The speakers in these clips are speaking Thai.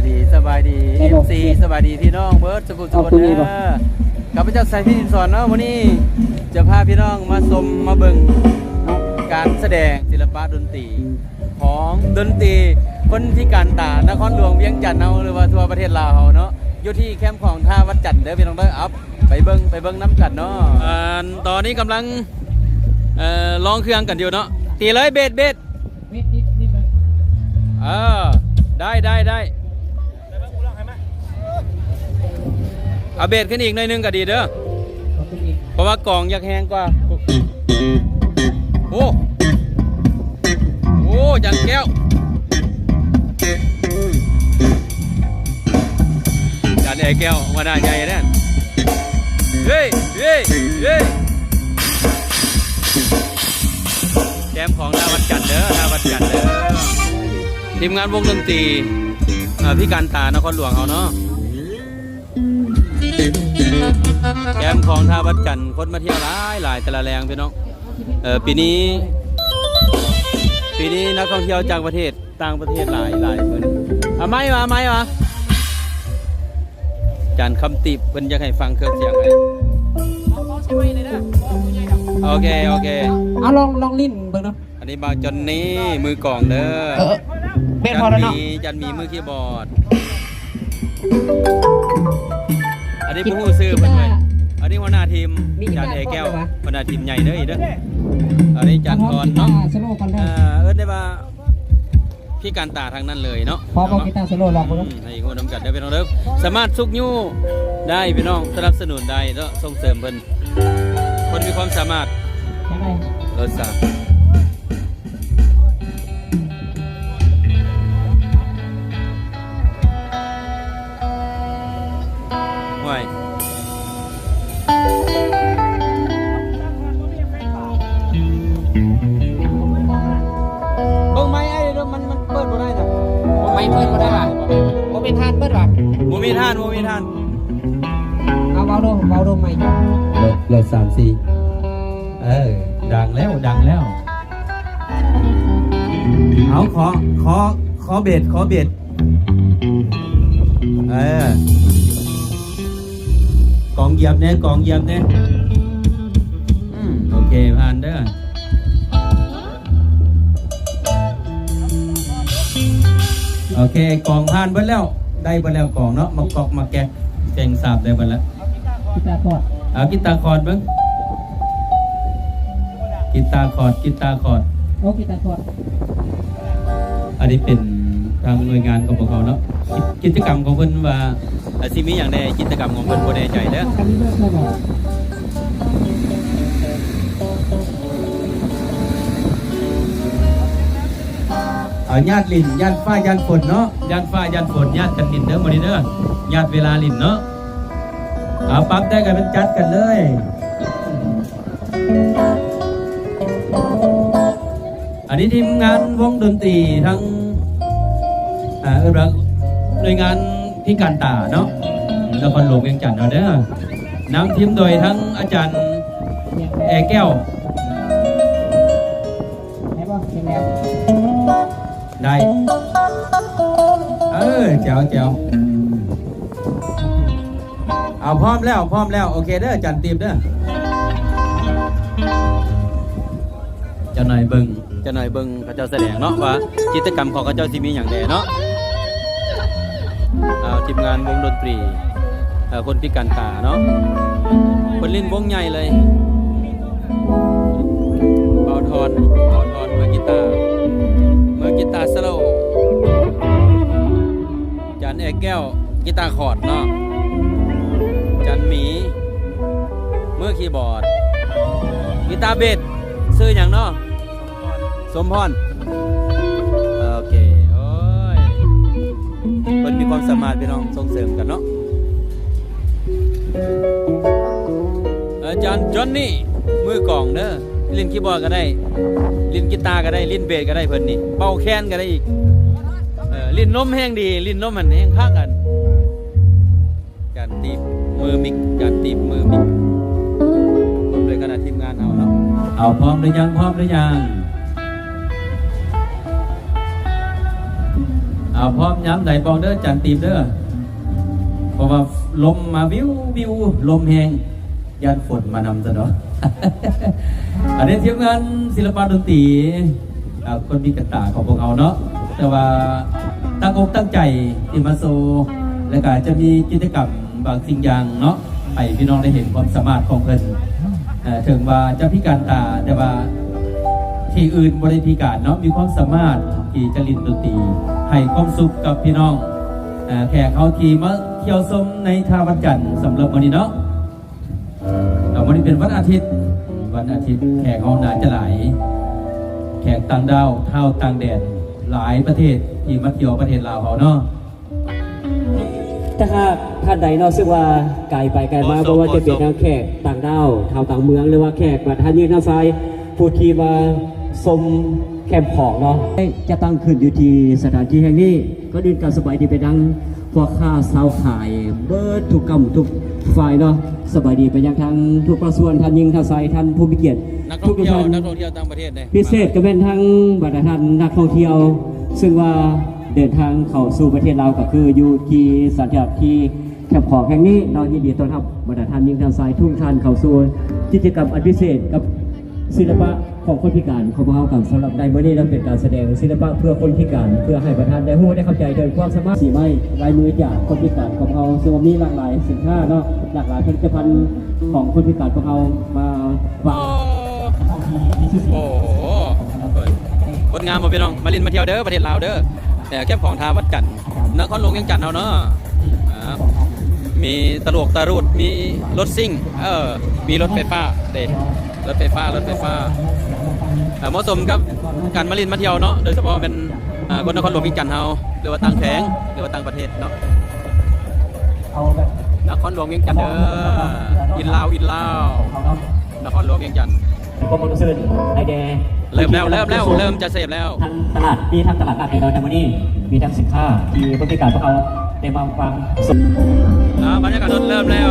ดีMC สบายดีพี่น้องเบิร์ดสกุลสุขเด้อข้าพเจ้าสายพี่ดินสอนเนาะวันนี้จะพาพี่น้องมาชมมาเบิ่งการแสดงศิลปะดนตรีของดนตรีคนพิการตานครหลวงเวียงจันทร์เนาะหรือว่าทั่วประเทศลาวเฮาเนาะอยู่ที่แคมป์ของท่าวัดจันทร์เด้อพี่น้องเด้ออัพไปเบิ่งน้ำกันเนาะตอนนี้กำลังร้องเครื่องกันอยู่เนาะตีเลยเบสได้เอาเบสขึ้นอีกหน่อยนึงก็ดีเด้อเพราะว่ากล่องอยากแห้งกว่าโอ้จันแก้วจันแอแก้วมาได้ใหญ่แน่เฮ้ยแจมของท่าวัดจันทร์เด้อทีมงานวงดนตรีพี่การตานครหลวงเขาเนาะแจมของท่าวัดจันทร์คนมาเที่ยวหลายแต่ละแรงพี่น้องปีนี้นักท่องเที่ยวจากประเทศต่างประเทศหลายคนไม่มาจันคำติบเพิ่นอยากให้ฟังเครื่องเสียงไงโอเคเอาลองลิ้นเบิ่งเนาะอันนี้บางจนนี่มือกลองเด้อเบสพอแล้วเนาะจันมีมือคีย์บอร์ดอันนี้ผู้ซื้อเพิ่นไว้อันนี้หัวหน้าทีมจันเอแก้วหัวหน้าทีมใหญ่เด้ออีกเด้ออันนี้จันกรเนาะได้ว่าพี่การตาทางนั้นเลยเนาะพอกีตาร์โซโล่ลองเนาะให้คนนำกันได้พี่น้องเด้อสามารถซุกยูได้พี่น้องสนับสนุนได้แล้วส่งเสริมเพิ่นคนมีความสามารถรถสามห่วยเบิ้งไม้ไอ้เด้อมันเปิดบ่ได้นะไม่เปิดบ่ได้ว่ะบ่มีทานเปิดว่ะบ่มีทานเอาเบาดูไม่รถ3-4ดังแล้วเอาขอเบ็ดกองเหยียบเนี่ยโอเคผ่านเด้อโอเคกองผ่านเบิดแล้วได้เบิดแล้วกองเนาะมากอกมาแกะแกงสาบได้เบิดแล้วกีตาร์คอร์ดเอากีตาร์คอร์ดเบิ่งกีตาร์คอร์ดโอ้กีตาร์คอร์ดอันนี้เป็นทางหน่วยงานของพวกเขาเนาะกิจกรรมของเพิ่นว่าสิมีอย่างใดกิจกรรมของเพิ่นบ่แน่ใจเด้อเอาญาติลิ้นญาติฟ้าญาติฝนเนาะญาติฟ้าญาติฝนญาติกันลิ้นเด้อมื้อนี้เด้อญาติเวลาลิ้นเนาะเอาปรับได้กันเป็นจัดกันเลยอันนี้ทีมงานวงดนตรีทั้งหน่วยงานพิการตาเนาะนครหลวงเวียงจันทร์เด้อนำทีมโดยทั้งอาจารย์แอแก้วได้แจ๋วเอาพร้อมแล้วโอเคเด้อจันตีบเด้อจะหน่อยเบิ่งเขาเจ้าแสดงเนาะว่ากิจกรรมของเขาเจ้าสิมีอย่างใดเนาะทีมงานวงดนตรีคนพิการตาเนาะคนลิ้นวงใหญ่เลยเบาทอนมือกีตาร์สโลว์จันเอกแก้วกีตาร์คอร์ดเนาะจันหมีมือคีย์บอร์ดกีตาร์เบสซื้ออย่างเนาะสมพรโอเคโอ้ยเพิ่นมีความสามารถพี่น้องส่งเสริมกันเนาะอาจารย์จอนนี่มือกลองเด้อเล่นคีย์บอร์ดก็ได้เล่นกีตาร์ก็ได้เล่นเบสก็ได้เพิ่นนี่เป่าแคนก็ได้อีกลิ้นนมแห้งดีลิ้นนมมันแห้งคักกันการตีมือมิกคนเลยขนาดทีมงานเอาเนาะเอาพร้อมหรือยัง เอาพร้อมย้ำไหนบอกเด้อจันตีมเด้อเพราะว่าลมมาวิววิวลมแหงยันฝนมานำซะเนาะ อันนี้ทีมงานศิลปะดนตรีคนมีกระตาของพวกเราเนาะแต่ว่าตั้งอกตั้งใจที่มาโซและก็จะมีกิจกรรมบางสิ่งอย่างเนาะให้พี่น้องได้เห็นความสามารถของเพิ่นถึงว่าจะพิการตาแต่ว่าที่อื่นบริพิการเนาะมีความสามารถที่จะเล่นดนตรีให้ความสุขกับพี่น้องแขกเขาทีมาเที่ยวชมในท่าวัดจันทร์สำหรับวันนี้เนาะวันนี้เป็นวันอาทิตย์แขกเขาน่าจะหลายแขกต่างดาวเท่าต่างแดนหลายประเทศที่มาเที่ยวประเทศลาวเขาเนาะถ้าท่านใดเนาะซึ่งว่าไกลไปไกลมาเพราะว่าจะเป็นแขกต่างดาวชาวต่างเมืองหรือว่าแขกประเทศยืนทางซ้ายผู้ที่มาชมแคมป์ของเนาะจะตั้งขึ้นอยู่ที่สถานที่แห่งนี้ก็ดินการสบายดีไปดังพวกข้าสาวขายเบิร์ดทุกกรรมทุกฝ่ายเนาะสบายดีไปยังทางทุกประส่วนท่านยิงท่านใส่ท่านผู้มีเกียรติทุกท่านนักท่องเที่ยวต่างประเทศเลยพิเศษก็เป็นทั้งบรรดาท่านนักท่องเที่ยวซึ่งว่าเดินทางเข้าสู่ประเทศลาวก็คืออยู่ที่สถานที่แคมป์ของแห่งนี้เรายินดีต้อนรับบรรดาท่านยิงท่านใส่ทุกท่านเข้าสู่กิจกรรมอันพิเศษกับศิลปะของคนพิการของพวกเรากันสำหรับในวันนี้เราเป็นการแสดงศิลปะเพื่อคนพิการเพื่อให้ประธานได้รู้ได้เข้าใจโดยความสามารถสีไม้ลายมือจากคนพิการของเราซึ่งมีหลากหลายสินค้าเนาะหลากหลายผลิตภัณฑ์ของคนพิการของเรามาวางโอ้โหคนงามมาพี่น้องมาลินมาเที่ยวเด้อประเทศลาวเด้อแต่แคมป์ของท่าวัดจันทร์นครหลวงยังจันทร์เอาเนาะมีตลกตารูดมีรถซิ่งมีรถไฟฟ้าเด็ดรถไฟฟ้าเหมาะสมกับการมาลินมาเที่ยวเนาะโดยเฉพาะเป็นคนนครหลวงยังจันทร์เอาหรือว่าต่างแขวงหรือว่าต่างประเทศเนาะนครหลวงยังจันทร์อินลาวนครหลวงยังจันทร์กรมการเกษตรไอเดเริ่มจะเสพแล้วทางตลาดมีทางตลาดนัดในดอยธรรมนีมีทั้งสินค้าที่คนพิการพวกเขาได้มาฟังสดบรรยากาศสดเริ่มแล้ว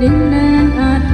ดินแดนอาจ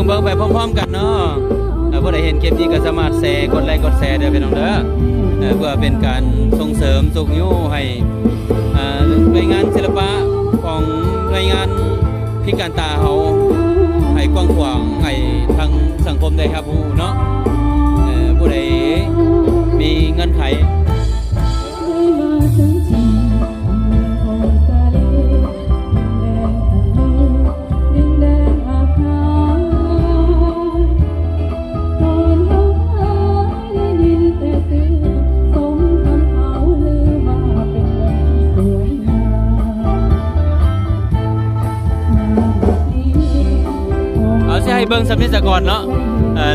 เบิ่งไปพร้อมๆกันเนาะผู้ใดเห็นคลิปนี้ก็สามารถแชร์กดไลค์กดแชร์เด้อพี่น้องเด้อเพื่อเป็นการส่งเสริมส่งยูให้หน่วยงานศิลปะของหน่วยงานพิการตาเฮาให้กว้างขวางให้ทางสังคมได้ครับผู้เนาะผู้ใดมีเงื่อนไขเอาสิให้เบิ่งสัมนิสก่อนเนาะ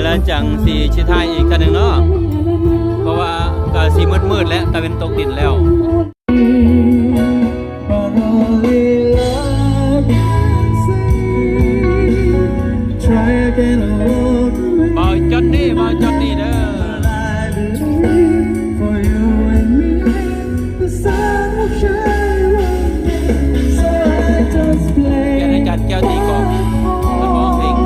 แล้วจังสีชิทายอีกคันหนึ่งเนาะเพราะว่าก็สีมืดๆแล้วตะเป็นตกดินแล้วบอยจอนนี่เด้อเรียนอาจารย์แก้วตีกลองมันร้องเพลง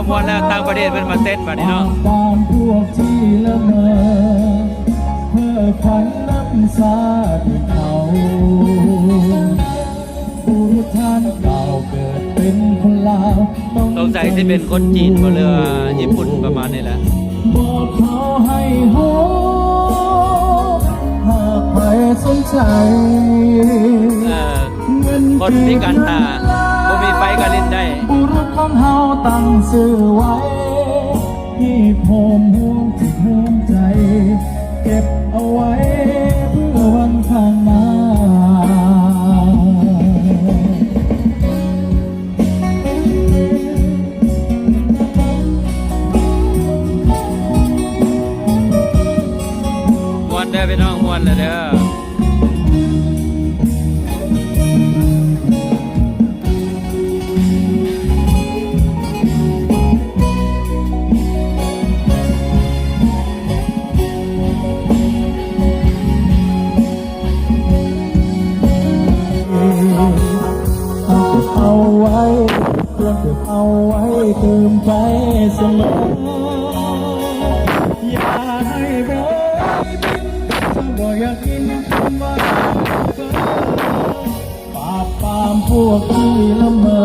มวนแล้วต่างประเทศเป็นมาเต้นแบบนี้เนาะตามพวกที่ละเมอเพื่อพันน้ำสาด้วยเขาผู้ท่านเก่าเกิดเป็นคนลาวสงสัยที่เป็นคนจีนมาเรือญี่ปุ่นประมาณนี้แหละบอกเขาให้โหหากใครสนใจคนพิการตาบ่มีไฟก็เล่นได้บุรุษของเฮาตั้งชื่อไว้ที่ผมห่วงที่ห่วงใจเก็บเอาไว้เพื่อวันข้างหน้าม่วนเด้อพี่น้องม่วนเลยเด้อเอาไว้เพื่อเก็บเอาไว้เติมใจเสมออย่าให้รอยบินถ้าบอกอยากกินคำว่าปราบปรามพวกที่ละเมอ